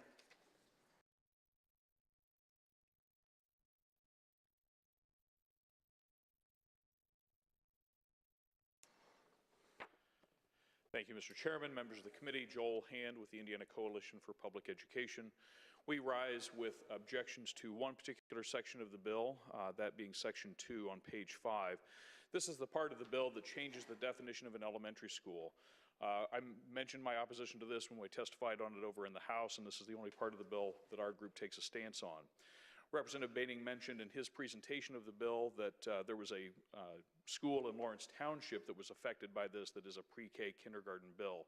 Thank you, Mr. Chairman, members of the committee. Joel Hand with the Indiana Coalition for Public Education. We rise with objections to one particular section of the bill, that being Section 2 on page 5. This is the part of the bill that changes the definition of an elementary school. I mentioned my opposition to this when we testified on it over in the House, and this is the only part of the bill that our group takes a stance on. Representative Baining mentioned in his presentation of the bill that there was a school in Lawrence Township that was affected by this that is a pre-K kindergarten bill.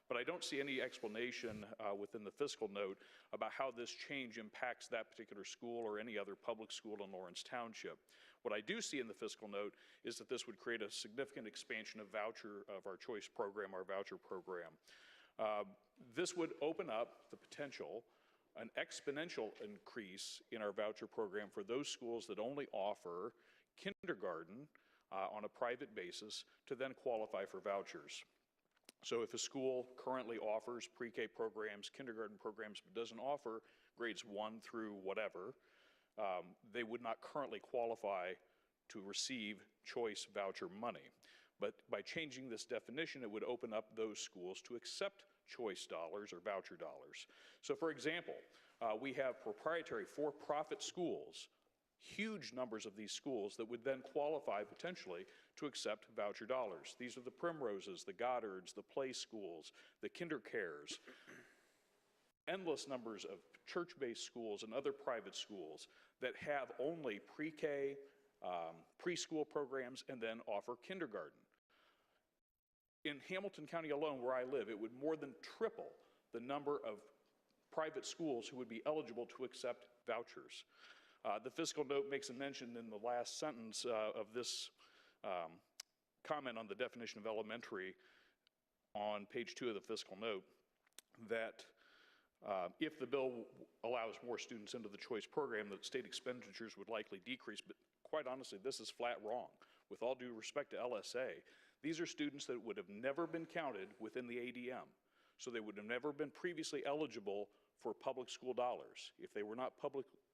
But I don't see any explanation within the fiscal note about how this change impacts that particular school or any other public school in Lawrence Township. What I do see in the fiscal note is that this would create a significant expansion of our choice program, our voucher program. This would open up the potential, an exponential increase in our voucher program for those schools that only offer kindergarten on a private basis to then qualify for vouchers. So if a school currently offers pre-K programs, kindergarten programs, but doesn't offer grades 1 through whatever, they would not currently qualify to receive choice voucher money. But by changing this definition, it would open up those schools to accept choice dollars or voucher dollars. So for example, we have proprietary for-profit schools, huge numbers of these schools that would then qualify potentially to accept voucher dollars. These are the Primroses, the Goddards, the Play Schools, the KinderCares, endless numbers of church-based schools and other private schools that have only pre-K, preschool programs and then offer kindergarten. In Hamilton County alone, where I live, it would more than triple the number of private schools who would be eligible to accept vouchers. The fiscal note makes a mention in the last sentence of this comment on the definition of elementary on page 2 of the fiscal note that if the bill allows more students into the choice program, that state expenditures would likely decrease. But quite honestly, this is flat wrong. With all due respect to LSA, these are students that would have never been counted within the ADM. So they would have never been previously eligible for public school dollars. If they were not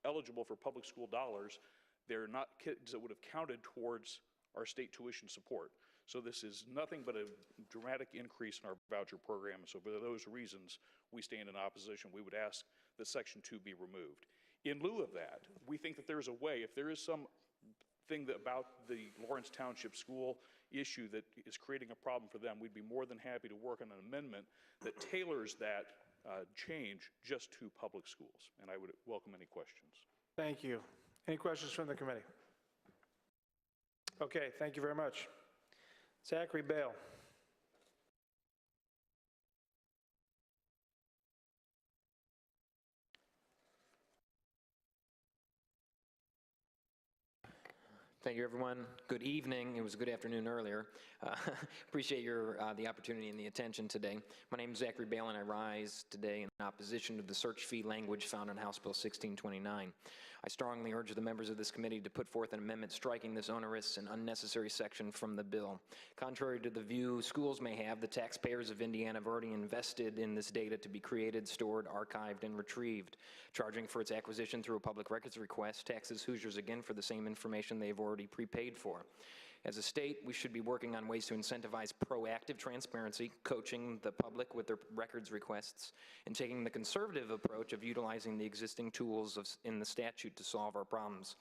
eligible for public school dollars, they're not kids that would have counted towards our state tuition support. So this is nothing but a dramatic increase in our voucher program. So for those reasons, we stand in opposition. We would ask that Section 2 be removed. In lieu of that, we think that there's a way, if there is something about the Lawrence Township school issue that is creating a problem for them, we'd be more than happy to work on an amendment that tailors that change just to public schools. And I would welcome any questions. Thank you. Any questions from the committee? Okay, thank you very much. Zachary Bale. Thank you, everyone. Good evening. It was a good afternoon earlier. Appreciate the opportunity and the attention today. My name is Zachary Balin. I rise today in opposition to the search fee language found in House Bill 1629. I strongly urge the members of this committee to put forth an amendment striking this onerous and unnecessary section from the bill. Contrary to the view schools may have, the taxpayers of Indiana have already invested in this data to be created, stored, archived, and retrieved. Charging for its acquisition through a public records request taxes Hoosiers again for the same information they've already prepaid for. As a state, we should be working on ways to incentivize proactive transparency, coaching the public with their records requests, and taking the conservative approach of utilizing the existing tools in the statute to solve our problems.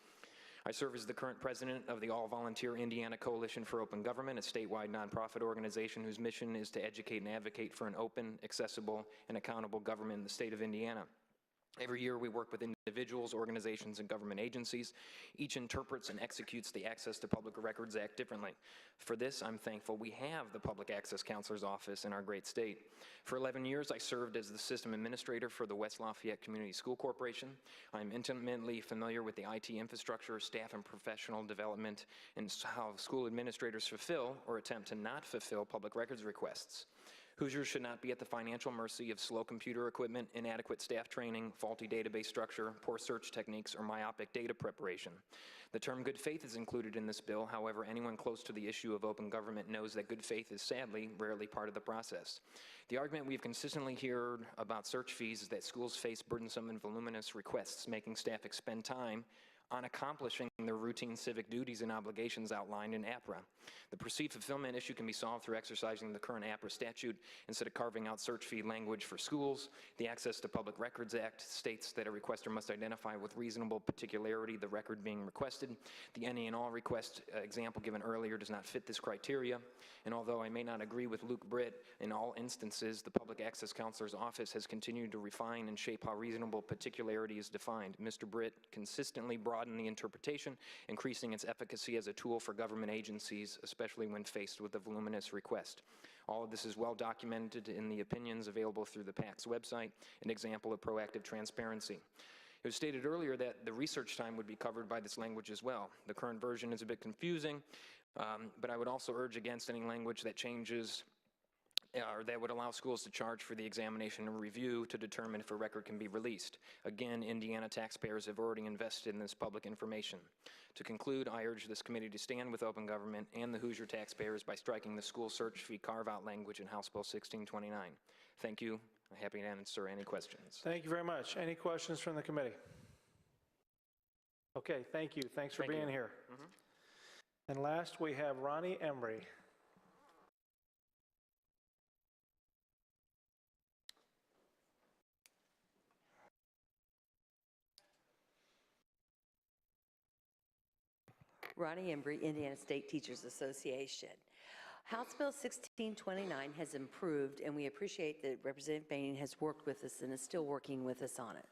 I serve as the current president of the all-volunteer Indiana Coalition for Open Government, a statewide nonprofit organization whose mission is to educate and advocate for an open, accessible, and accountable government in the state of Indiana. Every year we work with individuals, organizations, and government agencies. Each interprets and executes the Access to Public Records Act differently. For this, I'm thankful we have the Public Access Counselor's Office in our great state. For 11 years, I served as the system administrator for the West Lafayette Community School Corporation. I'm intimately familiar with the IT infrastructure, staff and professional development, and how school administrators fulfill or attempt to not fulfill public records requests. Hoosiers should not be at the financial mercy of slow computer equipment, inadequate staff training, faulty database structure, poor search techniques, or myopic data preparation. The term good faith is included in this bill. However, anyone close to the issue of open government knows that good faith is sadly rarely part of the process. The argument we've consistently heard about search fees is that schools face burdensome and voluminous requests, making staff expend time on accomplishing their routine civic duties and obligations outlined in APRA. The perceived fulfillment issue can be solved through exercising the current APRA statute. Instead of carving out search fee language for schools, the Access to Public Records Act states that a requester must identify with reasonable particularity the record being requested. The any and all request example given earlier does not fit this criteria. And although I may not agree with Luke Britt, in all instances, the Public Access Counselor's Office has continued to refine and shape how reasonable particularity is defined. Mr. Britt consistently broadened the interpretation, increasing its efficacy as a tool for government agencies, especially when faced with a voluminous request. All of this is well documented in the opinions available through the PAC's website, an example of proactive transparency. It was stated earlier that the research time would be covered by this language as well. The current version is a bit confusing, but I would also urge against any language that changes or that would allow schools to charge for the examination and review to determine if a record can be released. Again, Indiana taxpayers have already invested in this public information. To conclude, I urge this committee to stand with open government and the Hoosier taxpayers by striking the school search fee carve-out language in House Bill 1629. Thank you. I'm happy to answer any questions. Thank you very much. Any questions from the committee? Okay, thank you. Thanks for being here. And last, we have Ronnie Embry. Ronnie Embry, Indiana State Teachers Association. House Bill 1629 has improved, and we appreciate that Representative Boehning has worked with us and is still working with us on it.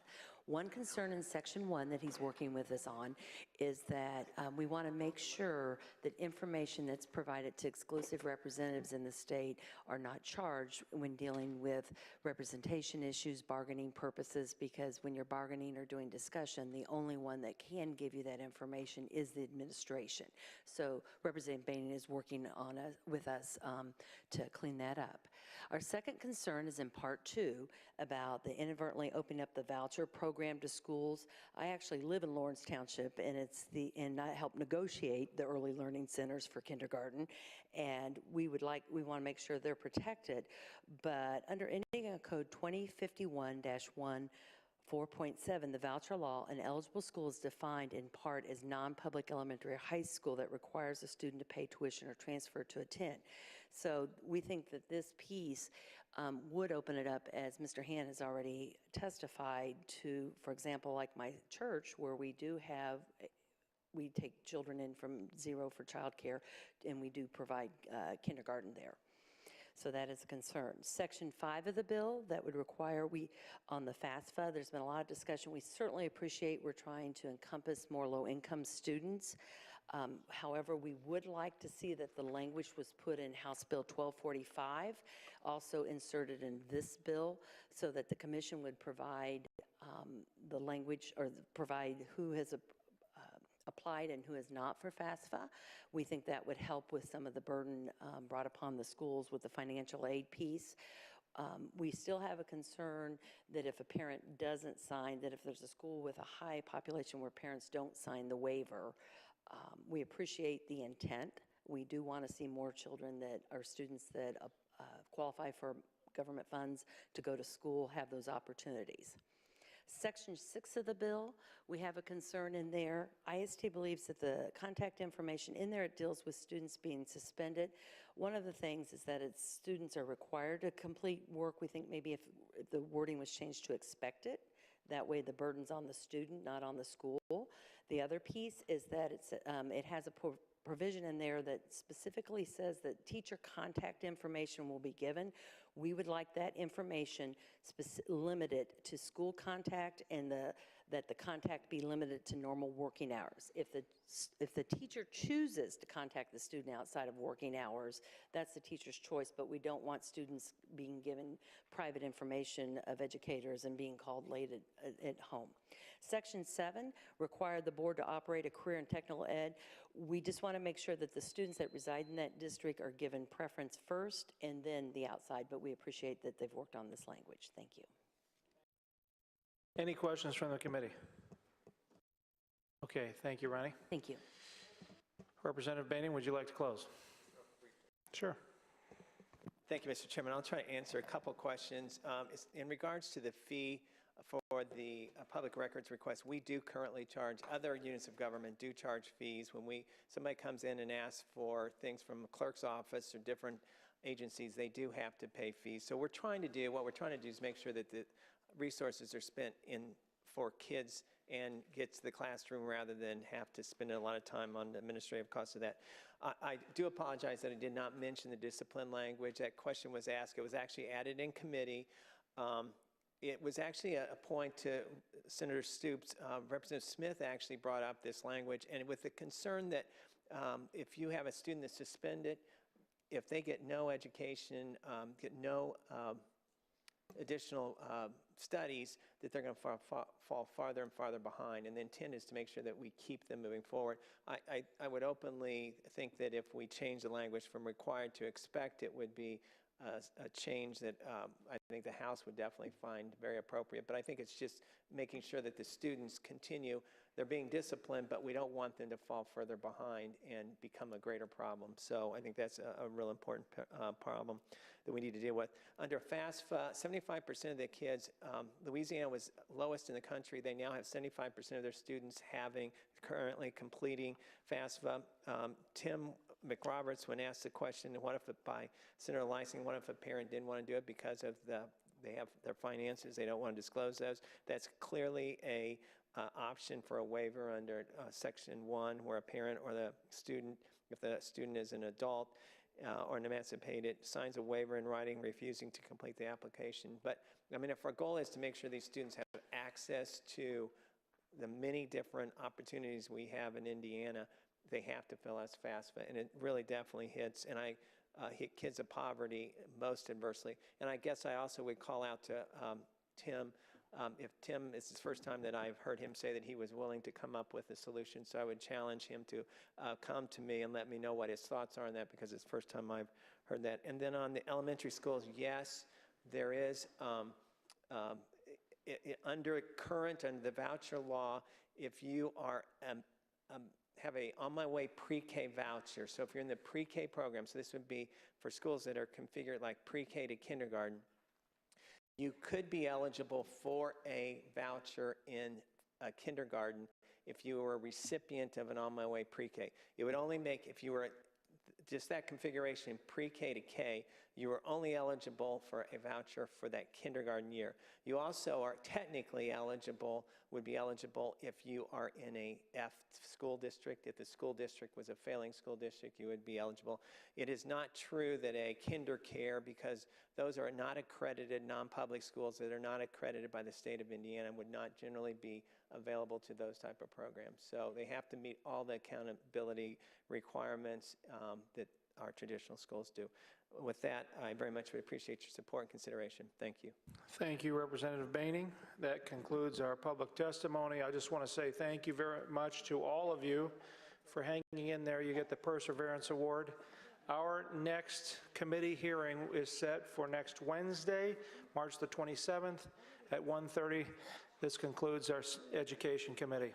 One concern in Section 1 that he's working with us on is that we want to make sure that information that's provided to exclusive representatives in the state are not charged when dealing with representation issues, bargaining purposes, because when you're bargaining or doing discussion, the only one that can give you that information is the administration. So Representative Boehning is working on with us to clean that up. Our second concern is in Part 2 about the inadvertently opening up the voucher program to schools. I actually live in Lawrence Township, and I help negotiate the early learning centers for kindergarten, and we want to make sure they're protected. But under Indiana Code 2051-1, 4.7, the voucher law, an eligible school is defined in part as non-public elementary or high school that requires a student to pay tuition or transfer to attend. So we think that this piece would open it up, as Mr. Han has already testified, to, for example, like my church, where we take children in from zero for childcare, and we do provide kindergarten there. So that is a concern. Section 5 of the bill, that would require, on the FAFSA, there's been a lot of discussion. We certainly appreciate we're trying to encompass more low-income students. However, we would like to see that the language was put in House Bill 1245, also inserted in this bill, so that the commission would provide the language, or provide who has applied and who has not for FAFSA. We think that would help with some of the burden brought upon the schools with the financial aid piece. We still have a concern that if a parent doesn't sign, that if there's a school with a high population where parents don't sign the waiver, we appreciate the intent. We do want to see more children that are students that qualify for government funds to go to school have those opportunities. Section 6 of the bill, we have a concern in there. IST believes that the contact information in there, it deals with students being suspended. One of the things is that students are required to complete work. We think maybe if the wording was changed to expect it, that way the burden's on the student, not on the school. The other piece is that it has a provision in there that specifically says that teacher contact information will be given. We would like that information limited to school contact and that the contact be limited to normal working hours. If the teacher chooses to contact the student outside of working hours, that's the teacher's choice, but we don't want students being given private information of educators and being called late at home. Section 7 required the board to operate a career and technical ed. We just want to make sure that the students that reside in that district are given preference first and then the outside, but we appreciate that they've worked on this language. Thank you. Any questions from the committee? Okay, thank you, Ronnie. Thank you. Representative Baining, would you like to close? Sure. Thank you, Mr. Chairman. I'll try to answer a couple questions. In regards to the fee for the public records request, we do currently charge, other units of government do charge fees when somebody comes in and asks for things from a clerk's office or different agencies, they do have to pay fees. So what we're trying to do is make sure that the resources are spent for kids and get to the classroom rather than have to spend a lot of time on the administrative costs of that. I do apologize that I did not mention the discipline language. That question was asked. It was actually added in committee. It was actually a point to Senator Stoops. Representative Smith actually brought up this language, and with the concern that if you have a student that's suspended, if they get no education, get no additional studies, that they're going to fall farther and farther behind. And the intent is to make sure that we keep them moving forward. I would openly think that if we change the language from required to expect, it would be a change that I think the House would definitely find very appropriate. But I think it's just making sure that the students continue. They're being disciplined, but we don't want them to fall further behind and become a greater problem. So I think that's a real important problem that we need to deal with. Under FAFSA, 75% of the kids, Louisiana was lowest in the country. They now have 75% of their students currently completing FAFSA. Tim McRoberts, when asked the question, what if by Senator Lysing, what if a parent didn't want to do it because of they have their finances, they don't want to disclose those? That's clearly a option for a waiver under Section 1, where a parent or the student, if the student is an adult or an emancipated, signs a waiver in writing refusing to complete the application. But I mean, if our goal is to make sure these students have access to the many different opportunities we have in Indiana, they have to fill out FAFSA, and it really definitely hits, and I hit kids of poverty most adversely. And I guess I also would call out to Tim, if Tim, it's the first time that I've heard him say that he was willing to come up with a solution, so I would challenge him to come to me and let me know what his thoughts are on that, because it's the first time I've heard that. And then on the elementary schools, yes, there is, under the voucher law, if you are have a On My Way pre-K voucher. So if you're in the pre-K program, so this would be for schools that are configured like pre-K to kindergarten, you could be eligible for a voucher in kindergarten if you were a recipient of an On My Way pre-K. It would only make, if you were just that configuration pre-K to K, you are only eligible for a voucher for that kindergarten year. You also are technically would be eligible if you are in a F school district. If the school district was a failing school district, you would be eligible. It is not true that a KinderCare, because those are not accredited non-public schools that are not accredited by the state of Indiana, would not generally be available to those type of programs. So they have to meet all the accountability requirements that our traditional schools do. With that, I very much would appreciate your support and consideration. Thank you. Thank you, Representative Baining. That concludes our public testimony. I just want to say thank you very much to all of you for hanging in there. You get the Perseverance Award. Our next committee hearing is set for next Wednesday, March the 27th at 1:30. This concludes our Education Committee.